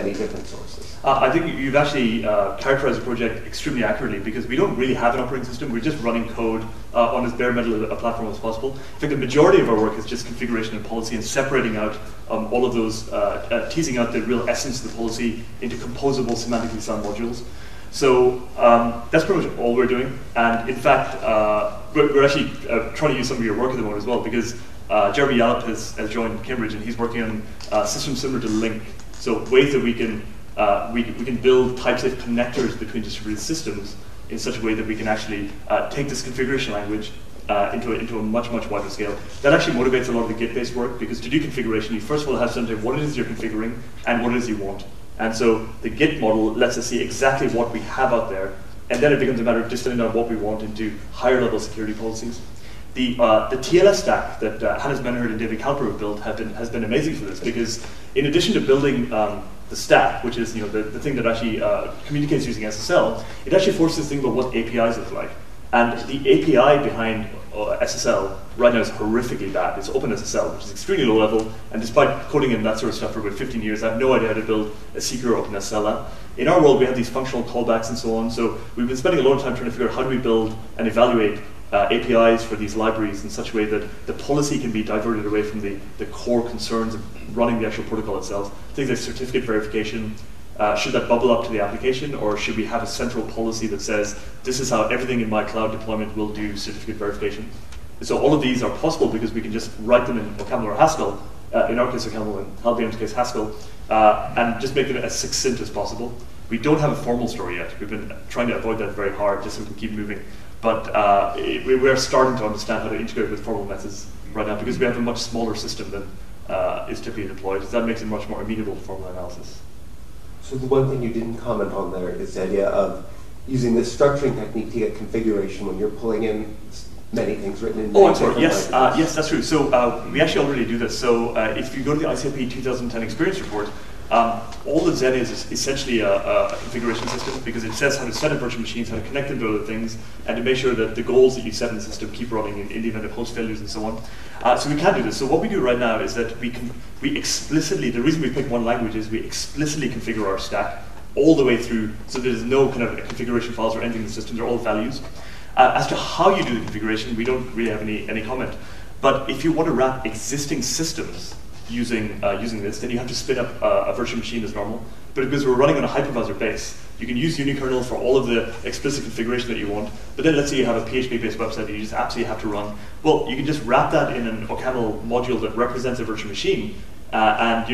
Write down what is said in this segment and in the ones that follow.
many different sources? I think you've actually characterized the project extremely accurately, because we don't really have an operating system. We're just running code on as bare metal a platform as possible. In fact, the majority of our work is just configuration and policy and separating out all of those, teasing out the real essence of the policy into composable, semantically sound modules. So that's pretty much all we're doing. And in fact, we're actually trying to use some of your work at the moment as well, because Jeremy Yallop has joined Cambridge, and he's working on systems similar to Link. So ways that we can build types of connectors between distributed systems in such a way that we can actually take this configuration language into a much, much wider scale. That actually motivates a lot of the Git-based work, because to do configuration, you first of all have to understand what it is you're configuring and what it is you want. And so the Git model lets us see exactly what we have out there, and then it becomes a matter of distilling down what we want into higher level security policies. The TLS stack that Hannes Menhard and David Kalper have built has been amazing for this, because in addition to building the stack, which is the thing that actually communicates using SSL, it actually forces to think about what APIs look like. And the API behind SSL right now is horrifically bad. It's OpenSSL, which is extremely low level, and despite coding in that sort of stuff for about 15 years, I have no idea how to build a secure OpenSSL app. In our world, we have these functional callbacks and so on, so we've been spending a lot of time trying to figure out how do we build and evaluate APIs for these libraries in such a way that the policy can be diverted away from the core concerns of running the actual protocol itself. Things like certificate verification. Should that bubble up to the application, or should we have a central policy that says, this is how everything in my cloud deployment will do certificate verification? And so all of these are possible because we can just write them in OCaml or Haskell, in our case OCaml, in Halbyon's case Haskell, and just make them as succinct as possible. We don't have a formal story yet. We've been trying to avoid that very hard just so we can keep moving. But we're starting to understand how to integrate with formal methods right now, because we have a much smaller system than is typically deployed. So that makes it much more amenable to formal analysis. So the one thing you didn't comment on there is the idea of using this structuring technique to get configuration when you're pulling in many things written in. Oh, I'm sorry. Yes, yes, that's true. So we actually already do this. So if you go to the ICFP 2010 experience report, all that Zen is essentially a configuration system, because it says how to set up virtual machines, how to connect them to other things, and to make sure that the goals that you set in the system keep running in the event of host failures and so on. So we can do this. So what we do right now is that we explicitly, the reason we pick one language is we explicitly configure our stack all the way through, so there's no kind of configuration files or anything in the system, they're all values. As to how you do the configuration, we don't really have any comment. But if you want to wrap existing systems using this, then you have to spin up a virtual machine as normal. But because we're running on a hypervisor base, you can use unikernel for all of the explicit configuration that you want. But then let's say you have a PHP-based website that you just absolutely have to run. Well, you can just wrap that in an OCaml module that represents a virtual machine, and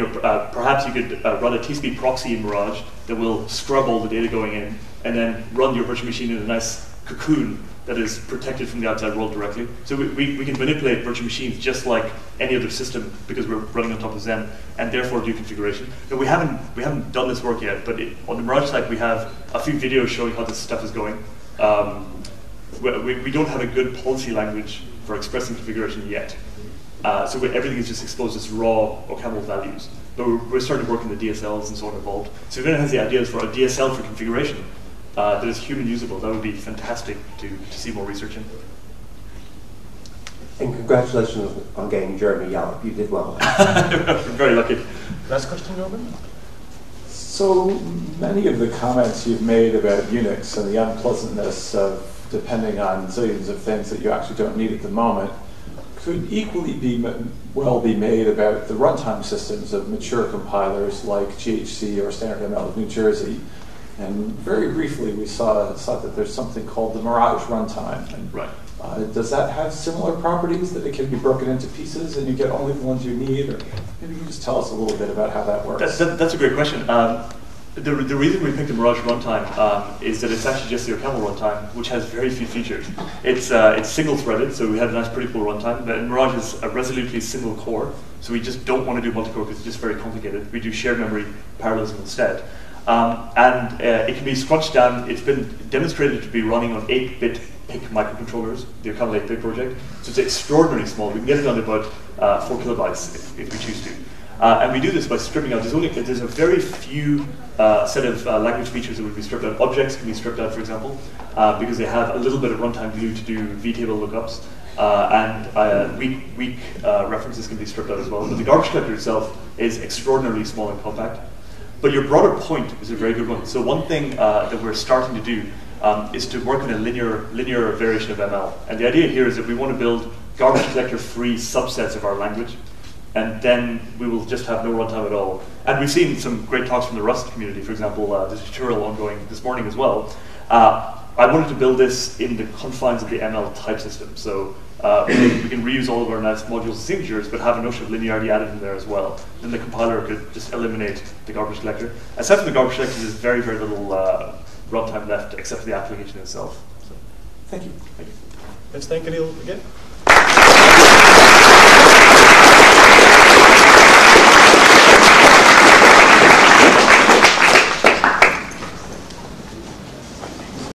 perhaps you could run a TSP proxy in Mirage that will scrub all the data going in, and then run your virtual machine in a nice cocoon that is protected from the outside world directly. So we can manipulate virtual machines just like any other system, because we're running on top of Zen, and therefore do configuration. Now, we haven't done this work yet, but on the Mirage site we have a few videos showing how this stuff is going. We don't have a good policy language for expressing configuration yet. So everything is just exposed as raw OCaml values. But we're starting to work in the DSLs and so on involved. So if anyone has the ideas for a DSL for configuration that is human usable, that would be fantastic to see more research in. And congratulations on getting Jeremy Yallop. You did well. Very lucky. Last question, Robin? So many of the comments you've made about Unix and the unpleasantness of depending on zillions of things that you actually don't need at the moment could equally be made about the runtime systems of mature compilers like GHC or Standard ML of New Jersey. And very briefly, we saw that there's something called the Mirage runtime. And, right. Does that have similar properties, that it can be broken into pieces and you get only the ones you need? Or maybe you can just tell us a little bit about how that works. That's a great question. The reason we picked the Mirage runtime is that it's actually just the OCaml runtime, which has very few features. It's single-threaded, so we have a nice, pretty cool runtime. But Mirage is a resolutely single core, so we just don't want to do multi-core because it's just very complicated. We do shared memory parallelism instead. And it can be scrunched down. It's been demonstrated to be running on 8-bit PIC microcontrollers, the OCaml 8-bit project. So it's extraordinarily small. We can get it down to about 4 kilobytes if we choose to. And we do this by stripping out. There's a very few set of language features that would be stripped out. Objects can be stripped out, for example, because they have a little bit of runtime glue to do vtable lookups. And weak references can be stripped out as well. But the garbage collector itself is extraordinarily small and compact. But your broader point is a very good one. So one thing that we're starting to do is to work in a linear variation of ML. And the idea here is that we want to build garbage collector-free subsets of our language, and then we will just have no runtime at all. And we've seen some great talks from the Rust community. For example, there's a tutorial ongoing this morning as well. I wanted to build this in the confines of the ML type system. So we can reuse all of our nice modules and signatures, but have a notion of linearity added in there as well. Then the compiler could just eliminate the garbage collector. Aside from the garbage collector, there's very, very little runtime left, except for the application itself. So, Thank you. thank you. Let's thank Anil again.